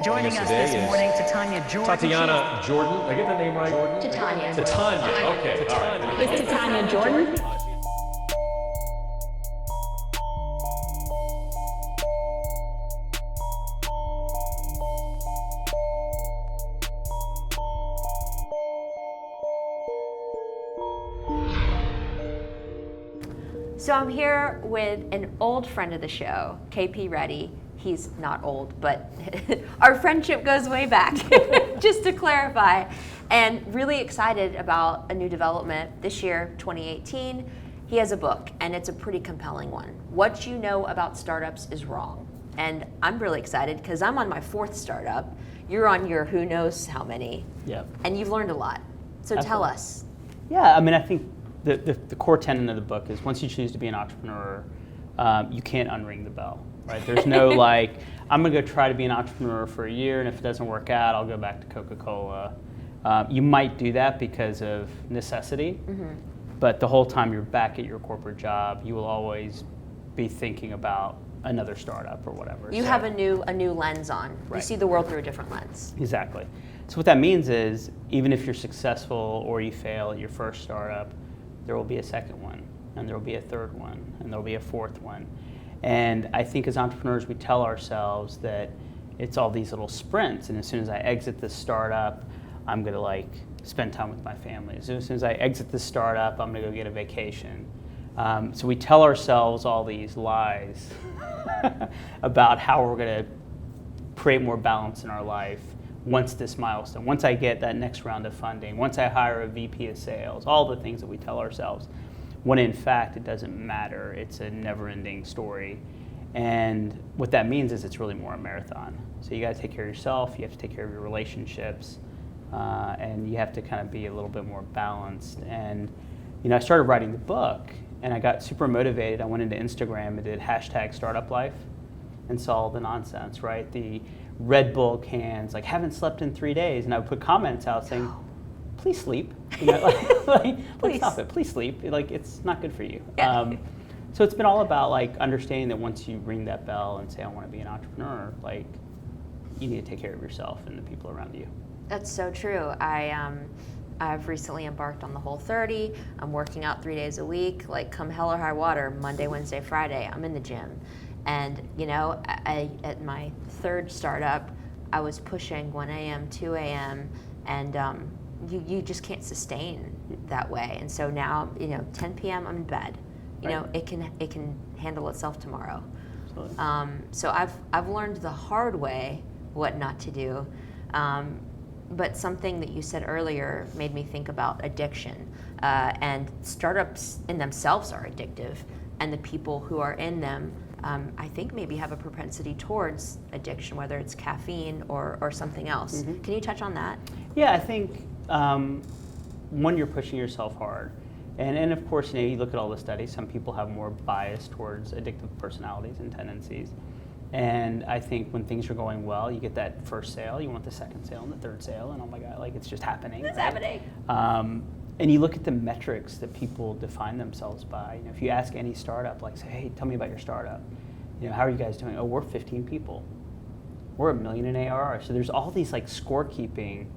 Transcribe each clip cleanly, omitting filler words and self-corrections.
Joining us this morning, Titania Jordan. Tatiana Jordan. Did I get that name right? Jordan? Titania. Titania. Okay. All right. It's Titania Jordan. So I'm here with an old friend of the show, KP Reddy. He's not old, but our friendship goes way back, just to clarify. And really excited about a new development this year, 2018. He has a book, and it's a pretty compelling one. What you know about startups is wrong. And I'm really excited because I'm on my 4th startup. You're on your who knows how many. Yep. And you've learned a lot. So tell us. Yeah, I mean, I think the core tenet of the book is once you choose to be an entrepreneur, you can't unring the bell, right? There's no like, I'm gonna go try to be an entrepreneur for a year, and if it doesn't work out, I'll go back to Coca-Cola. You might do that because of necessity, but the whole time you're back at your corporate job, you will always be thinking about another startup or whatever. You have a new lens on. Right. You see the world through a different lens. Exactly. So what that means is, even if you're successful or you fail at your first startup, there will be a second one, and there will be a third one, and there will be a fourth one. And I think as entrepreneurs, we tell ourselves that it's all these little sprints, and as soon as I exit this startup, I'm gonna like spend time with my family. As soon as I exit this startup, I'm gonna go get a vacation. So we tell ourselves all these lies about how we're gonna create more balance in our life once this milestone, once I get that next round of funding, once I hire a VP of sales, all the things that we tell ourselves, when in fact it doesn't matter. It's a never-ending story. And what that means is it's really more a marathon. So you gotta take care of yourself, you have to take care of your relationships, and you have to kind of be a little bit more balanced. And I started writing the book, and I got super motivated. I went into Instagram and did #startuplife and saw all the nonsense, right? The Red Bull cans, like haven't slept in 3 days, and I would put comments out saying, please sleep, please stop it, please sleep, like it's not good for you. Yeah. So it's been all about like understanding that once you ring that bell and say I want to be an entrepreneur, like you need to take care of yourself and the people around you. That's so true. I've recently embarked on the Whole30. I'm working out 3 days a week, like come hell or high water, Monday, Wednesday, Friday, I'm in the gym. And at my 3rd startup, I was pushing 1 a.m., 2 a.m., and you just can't sustain that way. And so now, 10 p.m. I'm in bed. Right. It can handle itself tomorrow. Absolutely. So I've learned the hard way what not to do. But something that you said earlier made me think about addiction. And startups in themselves are addictive, and the people who are in them, I think maybe have a propensity towards addiction, whether it's caffeine or something else. Mm-hmm. Can you touch on that? Yeah, I think one, you're pushing yourself hard. And of course, you look at all the studies, some people have more bias towards addictive personalities and tendencies. And I think when things are going well, you get that first sale, you want the second sale and the third sale, and oh my God, like it's just happening. It's right? happening. And you look at the metrics that people define themselves by. If you ask any startup, like say, hey, tell me about your startup. How are you guys doing? Oh, we're 15 people. We're $1 million in ARR. So there's all these like scorekeeping,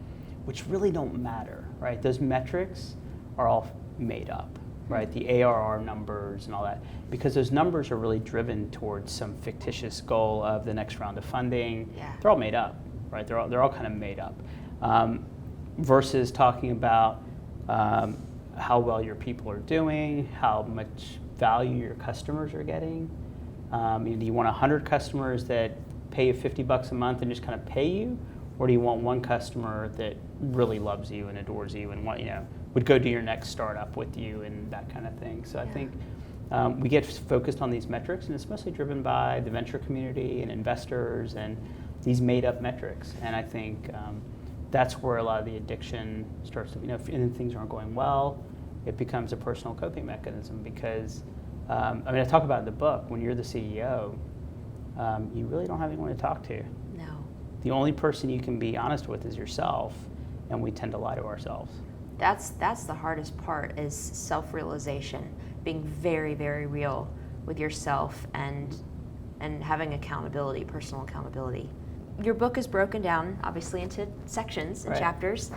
which really don't matter, right? Those metrics are all made up, right? The ARR numbers and all that, because those numbers are really driven towards some fictitious goal of the next round of funding. Yeah. They're all made up, right? They're all kind of made up. Versus talking about how well your people are doing, how much value your customers are getting. Do you want 100 customers that pay you $50 a month and just kind of pay you, or do you want one customer that really loves you and adores you and would go to your next startup with you and that kind of thing? So I think we get focused on these metrics, and it's mostly driven by the venture community and investors and these made-up metrics. And I think that's where a lot of the addiction starts to, if things aren't going well, it becomes a personal coping mechanism because, I talk about in the book, when you're the CEO, you really don't have anyone to talk to. No. The only person you can be honest with is yourself, and we tend to lie to ourselves. That's the hardest part, is self-realization, being very, very real with yourself and having accountability, personal accountability. your book is broken down, obviously, into sections and Right. chapters.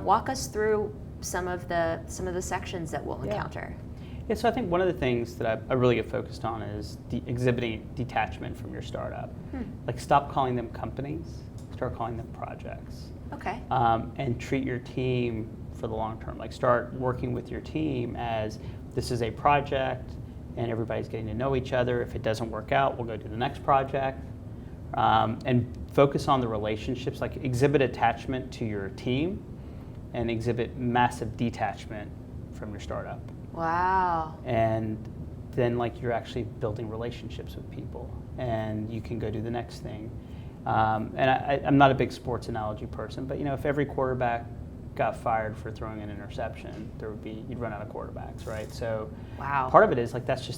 Walk us through some of the sections that we'll encounter. Yeah, so I think one of the things that I really get focused on is exhibiting detachment from your startup. Like, stop calling them companies, start calling them projects. Okay. And treat your team for the long term. Like, start working with your team as this is a project and everybody's getting to know each other. If it doesn't work out, we'll go to the next project. And focus on the relationships, like exhibit attachment to your team and exhibit massive detachment from your startup. Wow. And then, like, you're actually building relationships with people and you can go do the next thing. And I'm not a big sports analogy person, but if every quarterback got fired for throwing an interception, you'd run out of quarterbacks, right? So wow. Part of it is like that's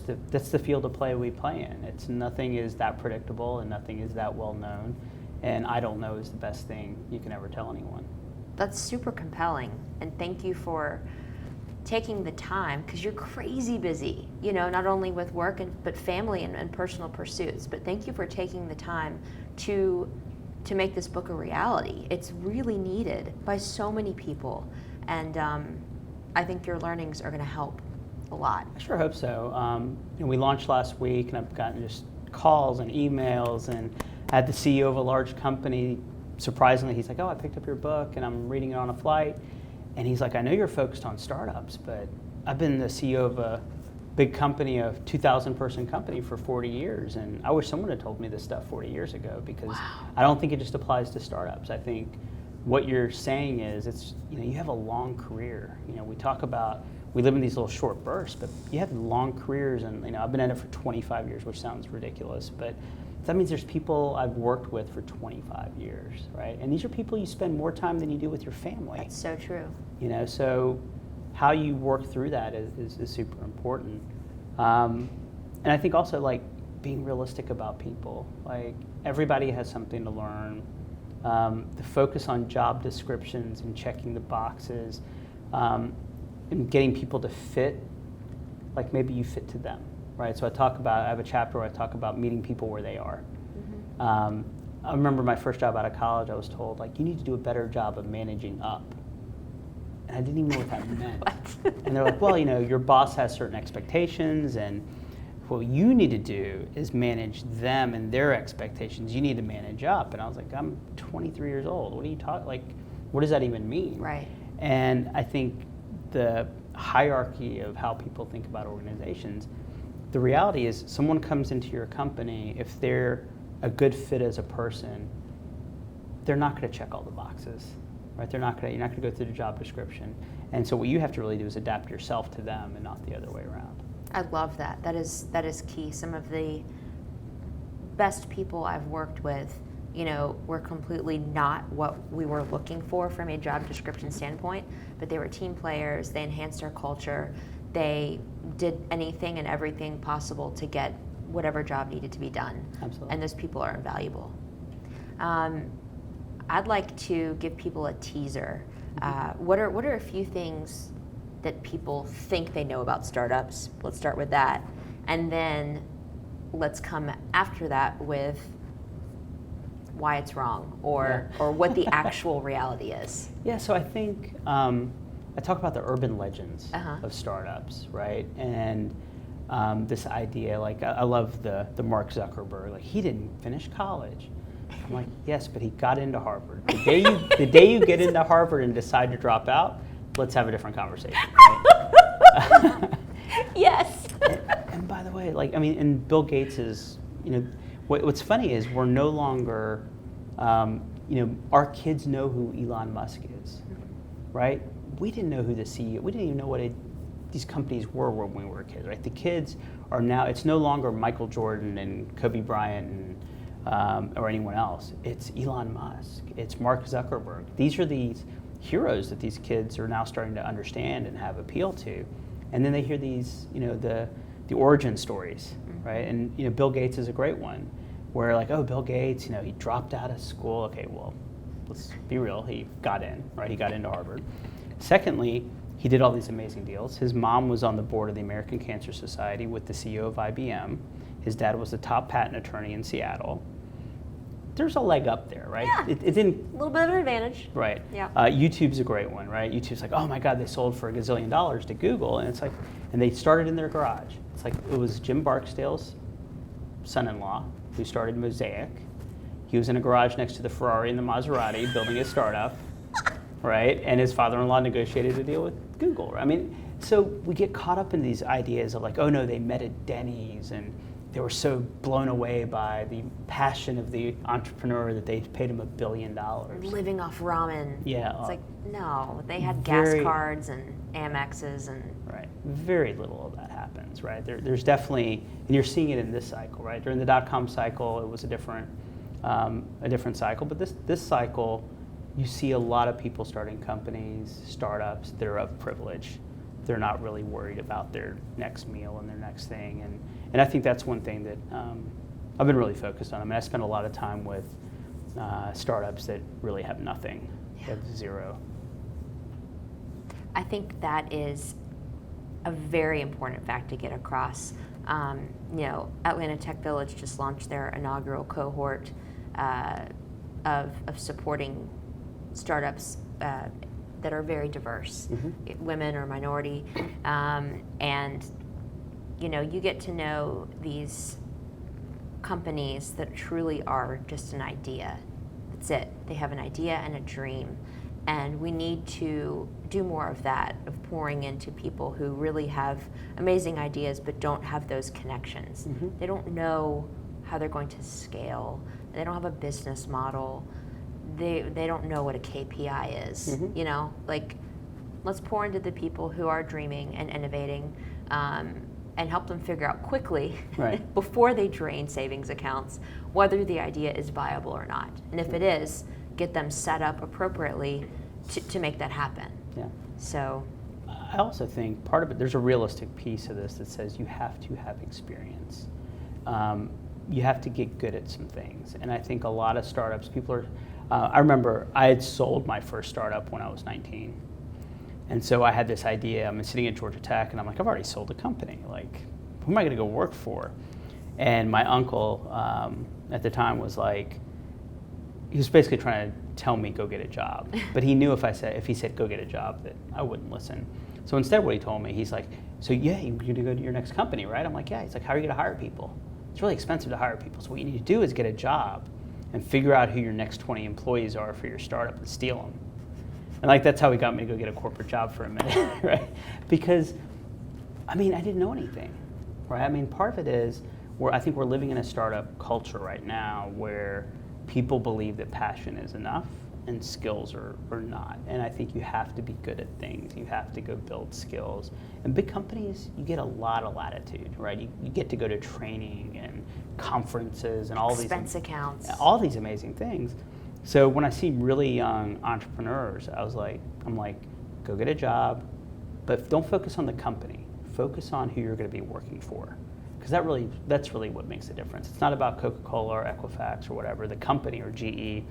the field of play we play in. Nothing is that predictable and nothing is that well known, and I don't know is the best thing you can ever tell anyone. That's super compelling, and thank you for taking the time, because you're crazy busy, not only with work but family and personal pursuits. But thank you for taking the time to make this book a reality. It's really needed by so many people, and I think your learnings are going to help a lot. I sure hope so. We launched last week, and I've gotten just calls and emails, and I had the CEO of a large company. Surprisingly, he's like, "Oh, I picked up your book, and I'm reading it on a flight." And he's like, "I know you're focused on startups, but I've been the CEO of a big company, a 2,000 person company for 40 years, and I wish someone had told me this stuff 40 years ago, because wow. I don't think it just applies to startups. I think what you're saying is you have a long career. We live in these little short bursts, but you have long careers, and I've been at it for 25 years, which sounds ridiculous, but that means there's people I've worked with for 25 years, right? And these are people you spend more time than you do with your family. That's so true. So how you work through that is super important. And I think also, like, being realistic about people. Like, everybody has something to learn. The focus on job descriptions and checking the boxes, and getting people to fit, like maybe you fit to them, right? So I have a chapter where I talk about meeting people where they are. I remember my first job out of college, I was told, like, you need to do a better job of managing up. And I didn't even know what that meant. What? And they're like, well, your boss has certain expectations, and what you need to do is manage them and their expectations. You need to manage up. And I was like, I'm 23 years old. What are you talking? Like, what does that even mean? Right. And I think the hierarchy of how people think about organizations, the reality is someone comes into your company, if they're a good fit as a person, they're not going to check all the boxes. Right? You're not going to go through the job description. And so what you have to really do is adapt yourself to them and not the other way around. I love that. That is key. Some of the best people I've worked with, were completely not what we were looking for from a job description standpoint, but they were team players. They enhanced our culture. They did anything and everything possible to get whatever job needed to be done. Absolutely. And those people are invaluable. I'd like to give people a teaser. What are a few things that people think they know about startups? Let's start with that. And then let's come after that with why it's wrong, or what the actual reality is. Yeah, so I think I talk about the urban legends Uh-huh. of startups, right? And this idea, like, I love the Mark Zuckerberg, like, he didn't finish college. I'm like, yes, but he got into Harvard. The day you get into Harvard and decide to drop out, let's have a different conversation, right? Yes. And by the way, and Bill Gates is, what's funny is we're no longer, our kids know who Elon Musk is, right? We didn't know who the CEO, we didn't even know what these companies were when we were kids, right? The kids are now, it's no longer Michael Jordan and Kobe Bryant and, or anyone else. It's Elon Musk, it's Mark Zuckerberg. These are these heroes that these kids are now starting to understand and have appeal to. And then they hear these, the origin stories, right? And Bill Gates is a great one, where like, oh, Bill Gates, he dropped out of school. Okay, well, let's be real. He got in, right? He got into Harvard. Secondly, he did all these amazing deals. His mom was on the board of the American Cancer Society with the CEO of IBM. His dad was the top patent attorney in Seattle. there's a leg up there, right? Yeah. It didn't. A little bit of an advantage. Right. Yeah. YouTube's a great one, right? YouTube's like, oh my God, they sold for $1 gazillion to Google, and it's like, and they started in their garage. It's like it was Jim Barksdale's son-in-law who started Mosaic. He was in a garage next to the Ferrari and the Maserati building a startup, right? And his father-in-law negotiated a deal with Google. I mean, so we get caught up in these ideas of like, oh no, they met at Denny's and they were so blown away by the passion of the entrepreneur that they paid him $1 billion. Living off ramen. Yeah. It's like, no, they had very- gas cards and Amexes and. Right. Very little of that happens, right? There's definitely, and you're seeing it in this cycle, right? During the dot-com cycle, it was a different cycle, but this cycle, you see a lot of people starting companies, startups that are of privilege. They're not really worried about their next meal and their next thing, and I think that's one thing that I've been really focused on. I mean, I spend a lot of time with startups that really have nothing, they have zero. I think that is a very important fact to get across. Atlanta Tech Village just launched their inaugural cohort of supporting startups that are very diverse, women or minority, and you get to know these companies that truly are just an idea. That's it. They have an idea and a dream. And we need to do more of that, of pouring into people who really have amazing ideas but don't have those connections. They don't know how they're going to scale. They don't have a business model. They don't know what a KPI is. Let's pour into the people who are dreaming and innovating, and help them figure out quickly, right, before they drain savings accounts, whether the idea is viable or not. And if it is, get them set up appropriately to make that happen. Yeah. So I also think part of it, there's a realistic piece of this that says you have to have experience. You have to get good at some things. And I think a lot of startups, people are, I remember I had sold my first startup when I was 19. And so I had this idea, I'm sitting at Georgia Tech and I'm like, I've already sold a company. Like, who am I gonna go work for? And my uncle at the time was like, he was basically trying to tell me go get a job, but he knew if he said go get a job that I wouldn't listen. So instead, what he told me, he's like, so yeah, you're gonna go to your next company, right? I'm like, yeah. He's like, how are you gonna hire people? It's really expensive to hire people. So what you need to do is get a job and figure out who your next 20 employees are for your startup and steal them. And like that's how he got me to go get a corporate job for a minute, right? Because I mean, I didn't know anything, right? I mean, part of it is I think we're living in a startup culture right now where people believe that passion is enough and skills are not. And I think you have to be good at things. You have to go build skills. And big companies, you get a lot of latitude, right? You get to go to training and conferences and all expense accounts. All these amazing things. So when I see really young entrepreneurs, I'm like, go get a job, but don't focus on the company. Focus on who you're going to be working for. Because that's really what makes the difference. It's not about Coca-Cola or Equifax or whatever, the company or GE.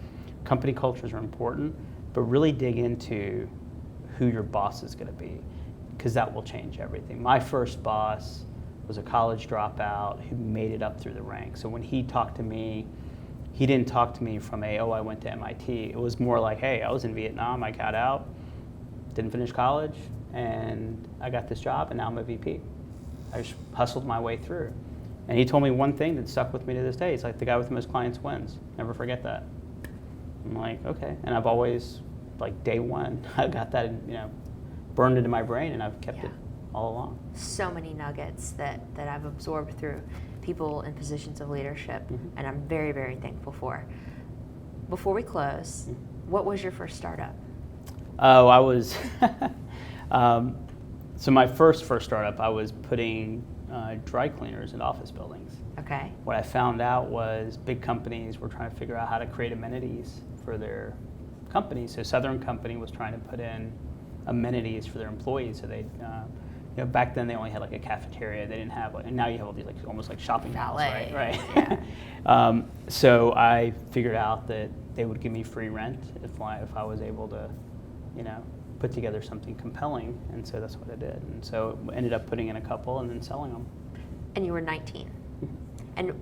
Company cultures are important, but really dig into who your boss is going to be, because that will change everything. My first boss was a college dropout who made it up through the ranks. So when he talked to me, he didn't talk to me from I went to MIT. It was more like, hey, I was in Vietnam, I got out, didn't finish college, and I got this job, and now I'm a VP. I just hustled my way through. And he told me one thing that stuck with me to this day. It's like, the guy with the most clients wins. Never forget that. I'm like, okay. And I've always, like day one, I got that, burned into my brain, and I've kept it all along. So many nuggets that I've absorbed through people in positions of leadership, and I'm very, very thankful for. Before we close, what was your first startup? Oh, I was, so my first startup, I was putting dry cleaners in office buildings. Okay. What I found out was big companies were trying to figure out how to create amenities for their companies. So Southern Company was trying to put in amenities for their employees. So they, back then they only had like a cafeteria. They didn't have and now you have all these like almost like shopping malls, right? Yeah. So I figured out that they would give me free rent if I was able to, put together something compelling, and so that's what I did. And so I ended up putting in a couple and then selling them. And you were 19. And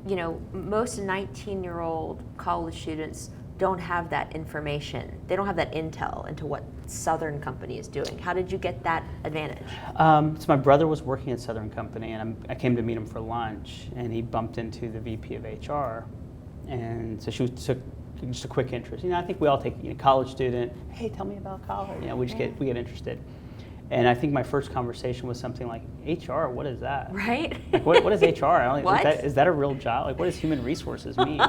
you know, most 19-year-old college students don't have that information. They don't have that intel into what Southern Company is doing. How did you get that advantage? So my brother was working at Southern Company, and I came to meet him for lunch, and he bumped into the VP of HR, and so she took just a quick interest. You know, I think we all take, you know, college student, hey, tell me about college. You know, we get interested. And I think my first conversation was something like, HR, what is that? Right? Like, what is HR? I don't, What? Is that a real job? Like, what does human resources mean?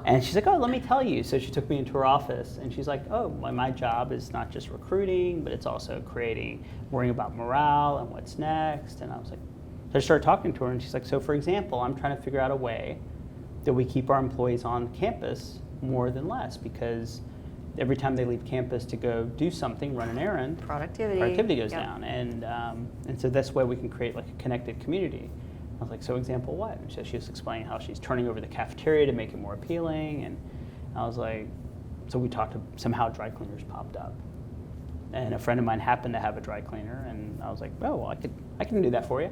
And she's like, oh, let me tell you. So she took me into her office, and she's like, oh, my job is not just recruiting, but it's also worrying about morale and what's next. And I was like, so I started talking to her, and she's like, so for example, I'm trying to figure out a way that we keep our employees on campus more than less, because every time they leave campus to go do something, run an errand, productivity goes down, and so that's why we can create like a connected community. I was like, so example what? And so she was explaining how she's turning over the cafeteria to make it more appealing, and I was like, so we talked to, somehow dry cleaners popped up, and a friend of mine happened to have a dry cleaner, and I was like, oh, well, I can do that for you.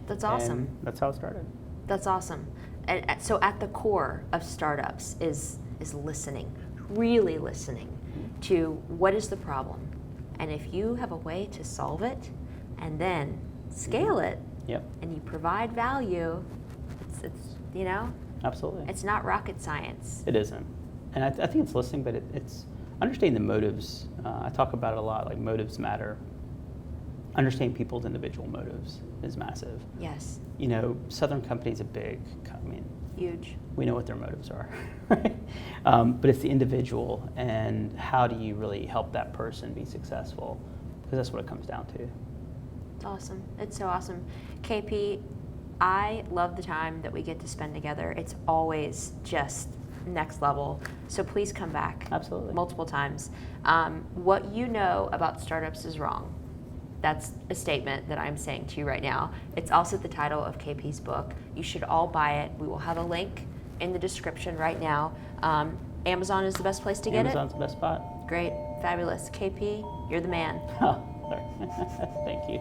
That's awesome. And that's how it started. That's awesome. And so at the core of startups is listening, really listening to what is the problem, and if you have a way to solve it and then scale it, and you provide value, it's you know, Absolutely. it's not rocket science. It isn't, and I think it's listening, but it's understanding the motives. I talk about it a lot, like motives matter. Understanding people's individual motives is massive. Yes. You know, Southern Company is Huge. We know what their motives are, right? But it's the individual, and how do you really help that person be successful? Because that's what it comes down to. It's awesome. It's so awesome. KP, I love the time that we get to spend together. It's always just next level. So please come back. Absolutely. Multiple times. What you know about startups is wrong. That's a statement that I'm saying to you right now. It's also the title of KP's book. You should all buy it. We will have a link in the description right now. Amazon is the best place to get Amazon's the best spot. it? Great. Fabulous. KP, you're the man. Oh, sorry. Thank you.